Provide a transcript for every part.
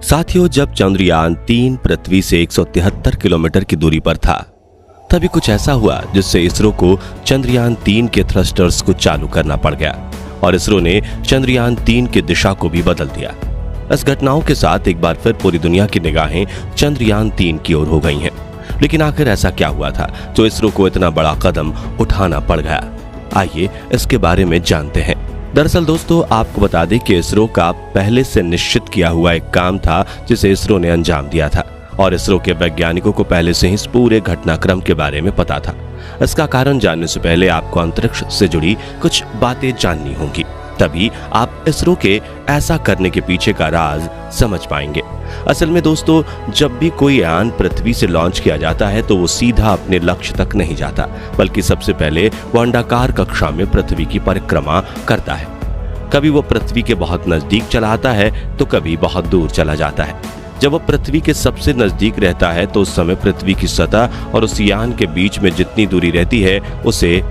साथियों, जब चंद्रयान 3 पृथ्वी से 173 किलोमीटर की दूरी पर था, तभी कुछ ऐसा हुआ जिससे इसरो को चंद्रयान 3 के थ्रस्टर्स को चालू करना पड़ गया और इसरो ने चंद्रयान 3 की दिशा को भी बदल दिया। इस घटनाओं के साथ एक बार फिर पूरी दुनिया की निगाहें चंद्रयान 3 की ओर हो गई हैं। लेकिन आखिर ऐसा क्या हुआ था जो इसरो को इतना बड़ा कदम उठाना पड़ गया? आइए इसके बारे में जानते हैं। दरअसल दोस्तों, आपको बता दें कि इसरो का पहले से निश्चित किया हुआ एक काम था जिसे इसरो ने अंजाम दिया था और इसरो के वैज्ञानिकों को पहले से ही इस पूरे घटनाक्रम के बारे में पता था। इसका कारण जानने से पहले आपको अंतरिक्ष से जुड़ी कुछ बातें जाननी होंगी, तभी आप इसरो के ऐसा करने के पीछे का राज समझ पाएंगे। असल में दोस्तों, जब भी कोई यान पृथ्वी से लॉन्च किया जाता है तो वो सीधा अपने लक्ष्य तक नहीं जाता, बल्कि सबसे पहले वो अंडाकार कक्षा में पृथ्वी की परिक्रमा करता है। कभी वो पृथ्वी के बहुत नजदीक चला आता है तो कभी बहुत दूर चला जाता है। जब वो पृथ्वी के सबसे नजदीक रहता है तो उस समय पृथ्वी की सतह और उस यान के बीच में जितनी दूरी रहती है उसे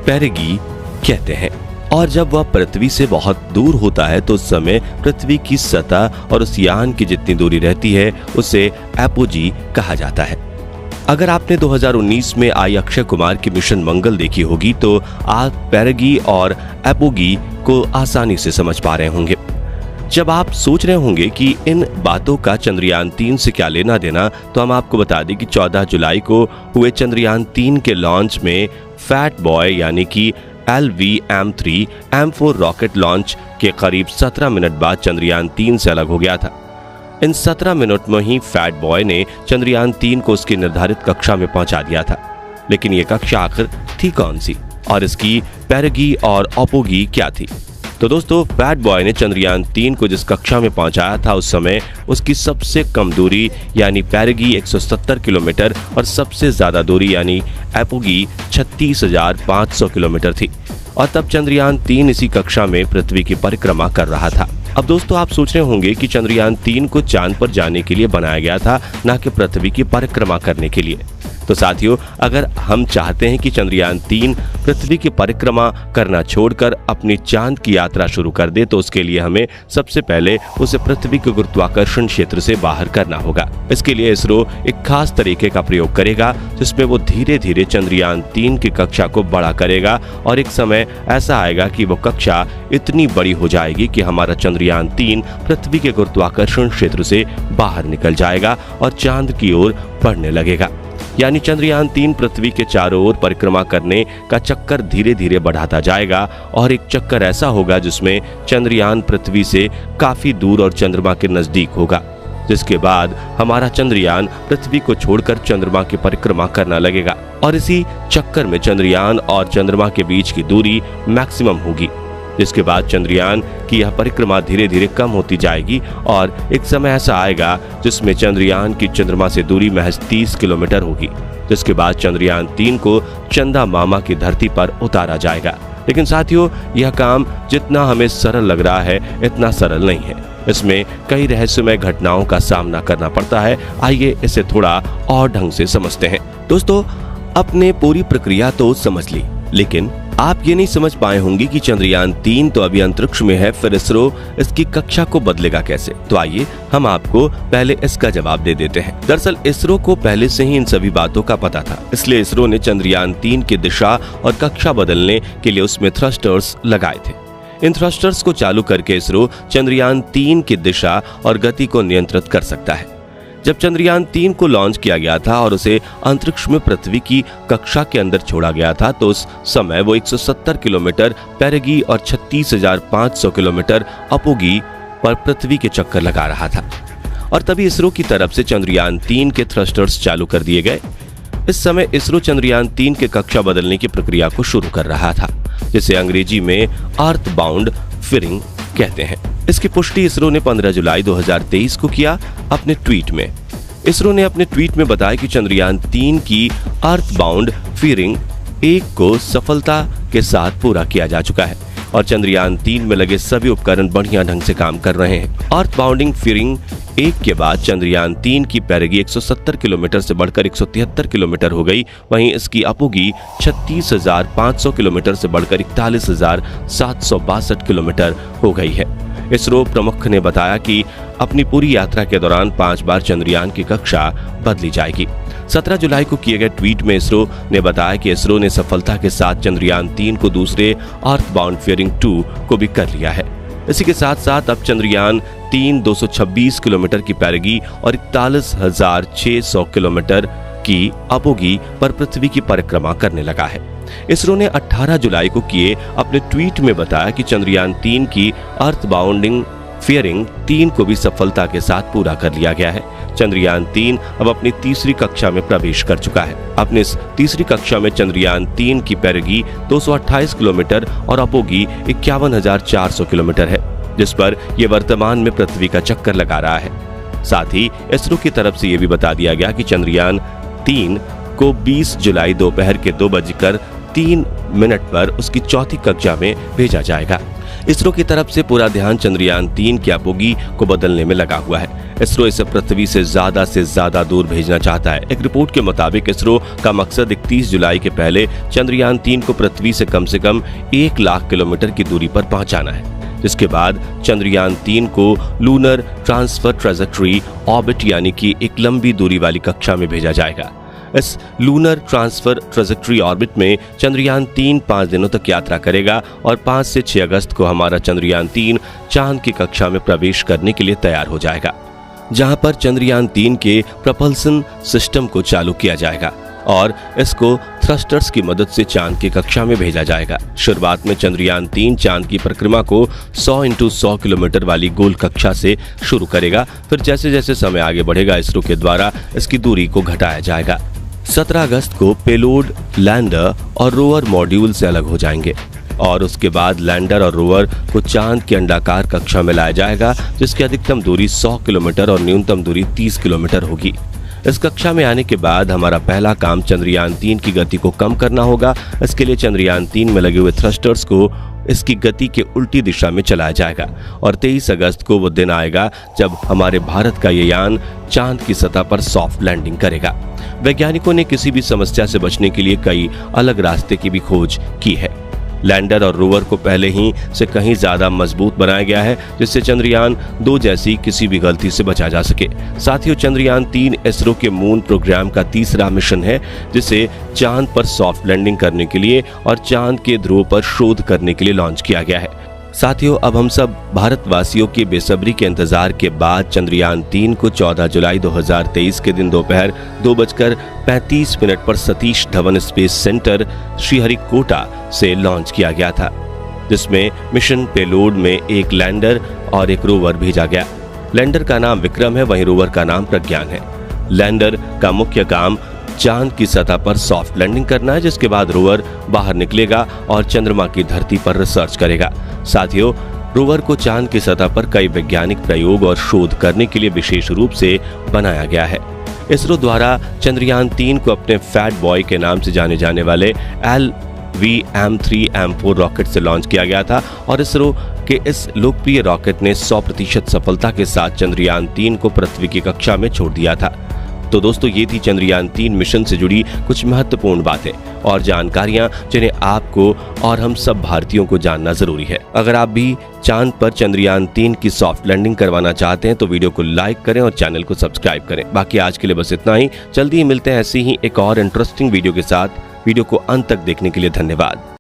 पेरिगी कहते हैं, और जब वह पृथ्वी से बहुत दूर होता है तो उस समय पृथ्वी की सतह और उस यान की जितनी दूरी रहती है उसे एपोजी कहा जाता है। अगर आपने 2019 में आई अक्षय कुमार की मिशन मंगल देखी होगी तो आप पेरिगी और एपोगी को आसानी से समझ पा रहे होंगे। जब आप सोच रहे होंगे कि इन बातों का चंद्रयान 3 से क्या लेना देना, तो हम आपको बता दें कि 14 जुलाई को हुए चंद्रयान 3 के लॉन्च में फैट बॉय यानी कि LVM-3 M4 रॉकेट लॉन्च के करीब 17 मिनट बाद चंद्रयान 3 से अलग हो गया था। इन 17 मिनट में ही फैट बॉय ने चंद्रयान 3 को उसकी निर्धारित कक्षा में पहुंचा दिया था। लेकिन ये कक्षा आखिर थी कौन सी और इसकी पेरिगी और एपोगी क्या थी? तो दोस्तों, फैट बॉय ने चंद्रयान 3 को जिस कक्षा में पहुंचाया था उस समय उसकी सबसे कम दूरी यानी पेरिगी 170 किलोमीटर और सबसे ज्यादा दूरी यानी एपोगी 36,500 किलोमीटर थी, और तब चंद्रयान 3 इसी कक्षा में पृथ्वी की परिक्रमा कर रहा था। अब दोस्तों, आप सोच रहे होंगे कि चंद्रयान 3 को चांद पर जाने के लिए बनाया गया था, न कि पृथ्वी की परिक्रमा करने के लिए। तो साथियों, अगर हम चाहते हैं कि चंद्रयान 3 पृथ्वी की परिक्रमा करना छोड़कर अपनी चांद की यात्रा शुरू कर दे, तो उसके लिए हमें सबसे पहले उसे पृथ्वी के गुरुत्वाकर्षण क्षेत्र से बाहर करना होगा। इसके लिए इसरो एक खास तरीके का प्रयोग करेगा जिसमें वो धीरे धीरे चंद्रयान 3 की कक्षा को बड़ा करेगा, और एक समय ऐसा आएगा कि वो कक्षा इतनी बड़ी हो जाएगी कि हमारा चंद्रयान 3 पृथ्वी के गुरुत्वाकर्षण क्षेत्र से बाहर निकल जाएगा और चांद की ओर बढ़ने लगेगा। यानी चंद्रयान 3 पृथ्वी के चारों ओर परिक्रमा करने का चक्कर धीरे धीरे बढ़ाता जाएगा, और एक चक्कर ऐसा होगा जिसमें चंद्रयान पृथ्वी से काफी दूर और चंद्रमा के नजदीक होगा, जिसके बाद हमारा चंद्रयान पृथ्वी को छोड़कर चंद्रमा की परिक्रमा करना लगेगा, और इसी चक्कर में चंद्रयान और चंद्रमा के बीच की दूरी मैक्सिमम होगी, जिसके बाद चंद्रयान की यह परिक्रमा धीरे धीरे कम होती जाएगी और एक समय ऐसा आएगा जिसमें चंद्रयान की चंद्रमा से दूरी महज 30 किलोमीटर होगी, जिसके बाद चंद्रयान 3 को चंदा मामा की धरती पर उतारा जाएगा। लेकिन साथियों, यह काम जितना हमें सरल लग रहा है इतना सरल नहीं है। इसमें कई रहस्यमय घटनाओं का सामना करना पड़ता है। आइए इसे थोड़ा और ढंग से समझते हैं। दोस्तों, अपने पूरी प्रक्रिया तो समझ ली, लेकिन आप ये नहीं समझ पाए होंगे कि चंद्रयान 3 तो अभी अंतरिक्ष में है, फिर इसरो इसकी कक्षा को बदलेगा कैसे? तो आइए हम आपको पहले इसका जवाब दे देते हैं। दरअसल इसरो को पहले से ही इन सभी बातों का पता था, इसलिए इसरो ने चंद्रयान 3 की दिशा और कक्षा बदलने के लिए उसमें थ्रस्टर्स लगाए थे। इन थ्रस्टर्स को चालू करके इसरो चंद्रयान 3 की दिशा और गति को नियंत्रित कर सकता है। जब चंद्रयान 3 को लॉन्च किया गया था और उसे अंतरिक्ष में पृथ्वी की कक्षा के अंदर छोड़ा गया था, तो उस समय वो 170 किलोमीटर पेरिगी और 36,500 किलोमीटर एपोगी पर पृथ्वी के चक्कर लगा रहा था, और तभी इसरो की तरफ से चंद्रयान 3 के थ्रस्टर्स चालू कर दिए गए। इस समय इसरो चंद्रयान 3 के कक्षा बदलने की प्रक्रिया को शुरू कर रहा था, जिसे अंग्रेजी में अर्थ बाउंड फिरिंग कहते हैं। इसकी पुष्टि इसरो ने 15 जुलाई 2023 को किया अपने ट्वीट में। इसरो ने अपने ट्वीट में बताया कि चंद्रयान 3 की अर्थ बाउंड फिरिंग 1 को सफलता के साथ पूरा किया जा चुका है और चंद्रयान 3 में लगे सभी उपकरण बढ़िया ढंग से काम कर रहे हैं। अर्थ बाउंडिंग फिरिंग 1 के बाद चंद्रयान 3 की पेरिगी 170 किलोमीटर से बढ़कर 173 किलोमीटर हो गई। वहीं इसकी एपोगी 36,500 किलोमीटर से बढ़कर 41,762 किलोमीटर हो गई है। इसरो प्रमुख ने बताया कि अपनी पूरी यात्रा के दौरान 5 बार चंद्रयान की कक्षा बदली जाएगी। 17 जुलाई को किए गए ट्वीट में इसरो ने बताया कि इसरो ने सफलता के साथ चंद्रयान 3 को दूसरे अर्थबाउंड फेयरिंग 2 को भी कर लिया है। इसी के साथ साथ अब चंद्रयान 3 226 किलोमीटर की पैरगी और 41,600 किलोमीटर की अपोगी पर पृथ्वी की परिक्रमा करने लगा है। इसरो ने 18 जुलाई को किए अपने ट्वीट में बताया कि चंद्रयान 3 की अर्थबाउंडिंग फेयरिंग 3 को भी सफलता के साथ पूरा कर लिया गया है। चंद्रयान 3 अब अपनी तीसरी कक्षा में प्रवेश कर चुका है। अपनी इस तीसरी कक्षा में चंद्रयान 3 की पैरगी 228 किलोमीटर और अपोगी 51,400 किलोमीटर है, जिस पर यह वर्तमान में पृथ्वी का चक्कर लगा रहा है। साथ ही इसरो की तरफ से यह भी बता दिया गया कि चंद्रयान 3 को 20 जुलाई दोपहर के 2:03 पर उसकी चौथी कक्षा में भेजा जाएगा। इसरो की तरफ से पूरा ध्यान चंद्रयान 3 की अपोगी को बदलने में लगा हुआ है। इसरो इसे पृथ्वी से ज्यादा दूर भेजना चाहता है। एक रिपोर्ट के मुताबिक इसरो का मकसद 31 जुलाई के पहले चंद्रयान 3 को पृथ्वी से कम 1 लाख किलोमीटर की दूरी पर पहुंचाना है, जिसके बाद चंद्रयान 3 को लूनर ट्रांसफर ट्रेजेक्टरी ऑर्बिट यानी कि एक लंबी दूरी वाली कक्षा में भेजा जाएगा। इस लूनर ट्रांसफर ट्रेजेक्टरी ऑर्बिट में चंद्रयान 3 5 दिनों तक यात्रा करेगा और 5 से 6 अगस्त को हमारा चंद्रयान 3 चांद की कक्षा में प्रवेश करने के लिए तैयार हो जाएगा, जहां पर चंद्रयान 3 के प्रपल्सन सिस्टम को चालू किया जाएगा और इसको थ्रस्टर्स की मदद से चांद की कक्षा में भेजा जाएगा। शुरुआत में चंद्रयान 3 चांद की परिक्रमा को 100 × 100 किलोमीटर वाली गोल कक्षा से शुरू करेगा। फिर जैसे जैसे समय आगे बढ़ेगा इसरो के द्वारा इसकी दूरी को घटाया जाएगा। 17 अगस्त को पेलोड, लैंडर और रोवर मॉड्यूल से अलग हो जाएंगे और उसके बाद लैंडर और रोवर को चांद की अंडाकार कक्षा में लाया जाएगा, जिसकी अधिकतम दूरी 100 किलोमीटर और न्यूनतम दूरी 30 किलोमीटर होगी। इस कक्षा में आने के बाद हमारा पहला काम चंद्रयान 3 की गति को कम करना होगा। इसके लिए चंद्रयान 3 में लगे हुए थ्रस्टर्स को इसकी गति के उल्टी दिशा में चलाया जाएगा और 23 अगस्त को वो दिन आएगा जब हमारे भारत का ये यान चांद की सतह पर सॉफ्ट लैंडिंग करेगा। वैज्ञानिकों ने किसी भी समस्या से बचने के लिए कई अलग रास्ते की भी खोज की है। लैंडर और रोवर को पहले ही से कहीं ज्यादा मजबूत बनाया गया है, जिससे चंद्रयान 2 जैसी किसी भी गलती से बचा जा सके। साथियों, चंद्रयान 3 इसरो के मून प्रोग्राम का तीसरा मिशन है, जिसे चांद पर सॉफ्ट लैंडिंग करने के लिए और चांद के ध्रुव पर शोध करने के लिए लॉन्च किया गया है। साथियों, अब हम सब भारतवासियों की बेसब्री के इंतजार के बाद चंद्रयान 3 को 14 जुलाई 2023 के दिन दोपहर 2:35 पर सतीश धवन स्पेस सेंटर श्रीहरिकोटा से लॉन्च किया गया था, जिसमें मिशन पेलोड में एक लैंडर और एक रोवर भेजा गया। लैंडर का नाम विक्रम है, वहीं रोवर का नाम प्रज्ञान है। लैंडर का मुख्य काम चांद की सतह पर सॉफ्ट लैंडिंग करना है, जिसके बाद रोवर बाहर निकलेगा और चंद्रमा की धरती पर रिसर्च करेगा। साथियों, रोवर को चांद की सतह पर कई वैज्ञानिक प्रयोग और शोध करने के लिए विशेष रूप से बनाया गया है। इसरो द्वारा चंद्रयान 3 को अपने फैट बॉय के नाम से जाने जाने वाले LVM-3M4 रॉकेट से लॉन्च किया गया था और इसरो के इस लोकप्रिय रॉकेट ने 100% सफलता के साथ चंद्रयान 3 को पृथ्वी की कक्षा में छोड़ दिया था। तो दोस्तों, ये थी चंद्रयान 3 मिशन से जुड़ी कुछ महत्वपूर्ण बातें और जानकारियां, जिन्हें आपको और हम सब भारतीयों को जानना जरूरी है। अगर आप भी चांद पर चंद्रयान 3 की सॉफ्ट लैंडिंग करवाना चाहते हैं तो वीडियो को लाइक करें और चैनल को सब्सक्राइब करें। बाकी आज के लिए बस इतना ही। जल्दी ही मिलते हैं ऐसी ही एक और इंटरेस्टिंग वीडियो के साथ। वीडियो को अंत तक देखने के लिए धन्यवाद।